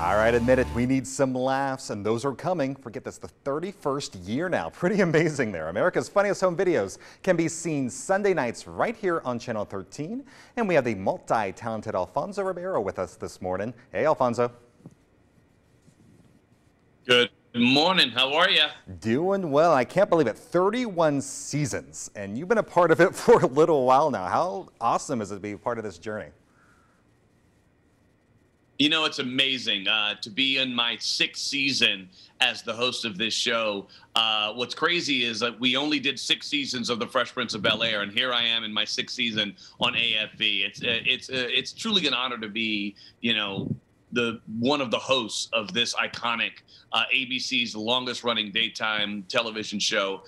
All right, admit it, we need some laughs, and those are coming. Forget this, the 31st year now. Pretty amazing there. America's Funniest Home Videos can be seen Sunday nights right here on Channel 13. And we have the multi-talented Alfonso Ribeiro with us this morning. Hey, Alfonso. Good morning. How are you? Doing well. I can't believe it. 31 seasons, and you've been a part of it for a little while now. How awesome is it to be a part of this journey? You know, it's amazing to be in my 6th season as the host of this show. What's crazy is that we only did 6 seasons of The Fresh Prince of Bel-Air, and here I am in my 6th season on AFV. It's truly an honor to be, you know, one of the hosts of this iconic ABC's longest-running daytime television show.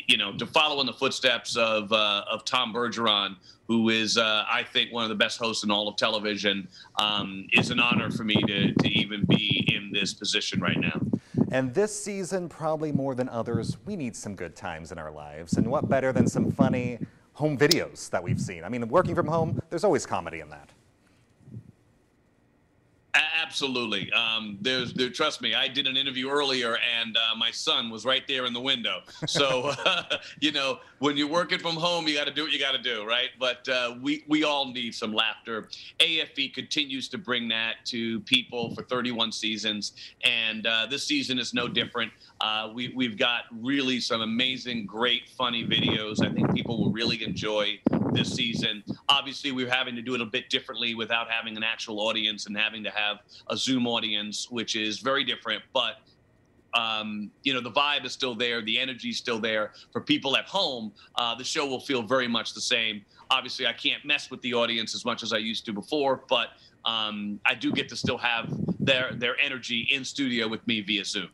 You know, to follow in the footsteps of Tom Bergeron, who is, I think, one of the best hosts in all of television, is an honor for me to even be in this position right now. And this season, probably more than others, we need some good times in our lives. And what better than some funny home videos that we've seen? I mean, working from home, there's always comedy in that. Absolutely. Trust me, I did an interview earlier, and my son was right there in the window. So, you know, when you're working from home, you got to do what you got to do, right? But we all need some laughter. AFV continues to bring that to people for 31 seasons, and this season is no different. We've got really some amazing, great, funny videos. I think people will really enjoy this season. Obviously, we're having to do it a bit differently without having an actual audience and having to have a Zoom audience, which is very different. But, you know, the vibe is still there. The energy is still there. For people at home, the show will feel very much the same. Obviously, I can't mess with the audience as much as I used to before, but I do get to still have their energy in studio with me via Zoom.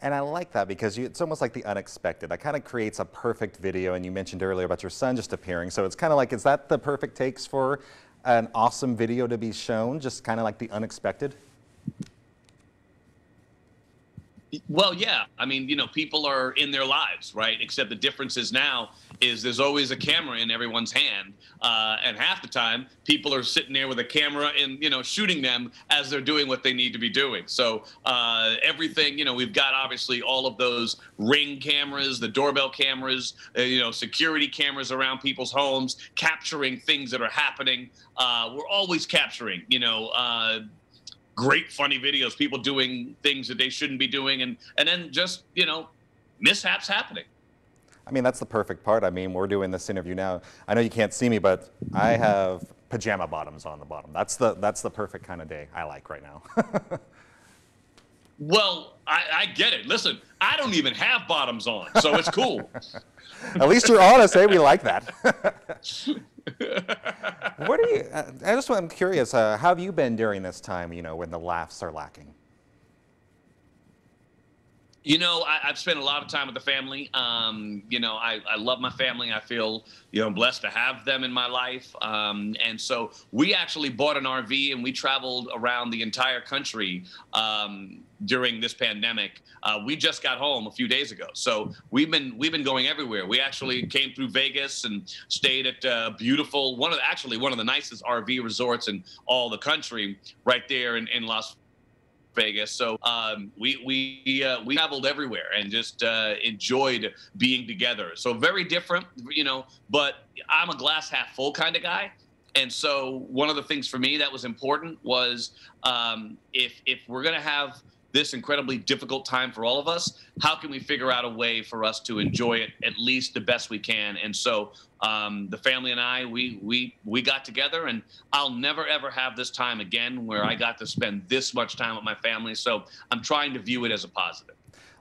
And I like that because it's almost like the unexpected. That kind of creates a perfect video. And you mentioned earlier about your son just appearing. So it's kind of like, is that the perfect takes for an awesome video to be shown? Just kind of like the unexpected? Well, yeah. I mean, you know, people are in their lives, right? Except the difference is now is there's always a camera in everyone's hand. And half the time, people are sitting there with a camera and, you know, shooting them as they're doing what they need to be doing. So everything, you know, we've got obviously all of those Ring cameras, the doorbell cameras, you know, security cameras around people's homes, capturing things that are happening. We're always capturing, you know, great funny videos, people doing things that they shouldn't be doing, and then just, you know, mishaps happening. I mean, that's the perfect part. I mean, we're doing this interview now. I know you can't see me, but I have pajama bottoms on the bottom. That's the perfect kind of day I like right now. Well, I get it. Listen, I don't even have bottoms on, so it's cool. At least you're honest, eh? We like that. What are you? I'm curious. How have you been during this time? You know, when the laughs are lacking. You know, I've spent a lot of time with the family. You know, I love my family. I feel, you know, blessed to have them in my life. And so we actually bought an RV and we traveled around the entire country during this pandemic. We just got home a few days ago. So we've been going everywhere. We actually came through Vegas and stayed at beautiful, one of the nicest RV resorts in all the country right there in Las Vegas. So we traveled everywhere and just enjoyed being together. So very different, you know, but I'm a glass half full kind of guy. And so one of the things for me that was important was if we're going to have this incredibly difficult time for all of us, how can we figure out a way for us to enjoy it at least the best we can? And so the family and I, we got together, and I'll never, ever have this time again where I got to spend this much time with my family. So I'm trying to view it as a positive.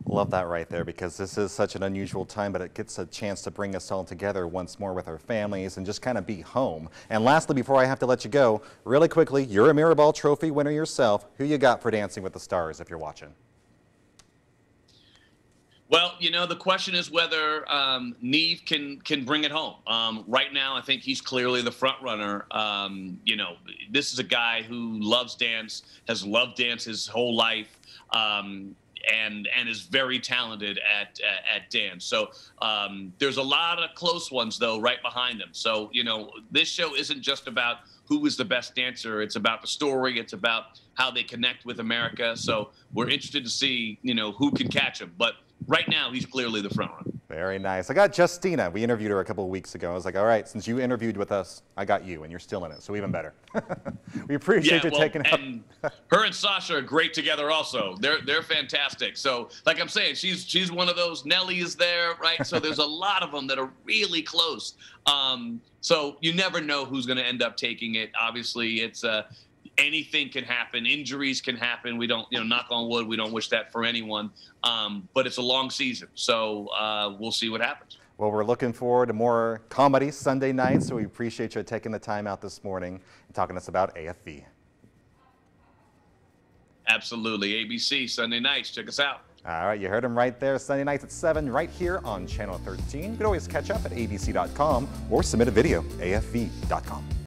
Love that right there, because this is such an unusual time, but it gets a chance to bring us all together once more with our families and just kind of be home. And lastly, before I have to let you go, really quickly, you're a Mirrorball Trophy winner yourself. Who you got for Dancing with the Stars if you're watching? Well, you know, the question is whether Neve can bring it home. Right now, I think he's clearly the front runner. You know, this is a guy who loves dance, has loved dance his whole life. and is very talented at dance. So there's a lot of close ones though right behind them. So this show isn't just about who is the best dancer. It's about the story. It's about how they connect with America. So we're interested to see who can catch him. But right now he's clearly the front runner. Very nice. I got Justina. We interviewed her a couple of weeks ago. I was like, all right, since you interviewed with us, I got you, and you're still in it, so even better. We appreciate you taking it. And her and Sasha are great together also. They're fantastic. So like I'm saying, she's one of those. Nelly is there, right? So there's a lot of them that are really close. So you never know who's going to end up taking it. Obviously, it's anything can happen. Injuries can happen. We don't, knock on wood, we don't wish that for anyone. But it's a long season, so we'll see what happens. Well, we're looking forward to more comedy Sunday nights, so we appreciate you taking the time out this morning and talking to us about AFV. Absolutely. ABC, Sunday nights. Check us out. All right, you heard him right there. Sunday nights at 7 right here on Channel 13. You can always catch up at abc.com or submit a video, afv.com.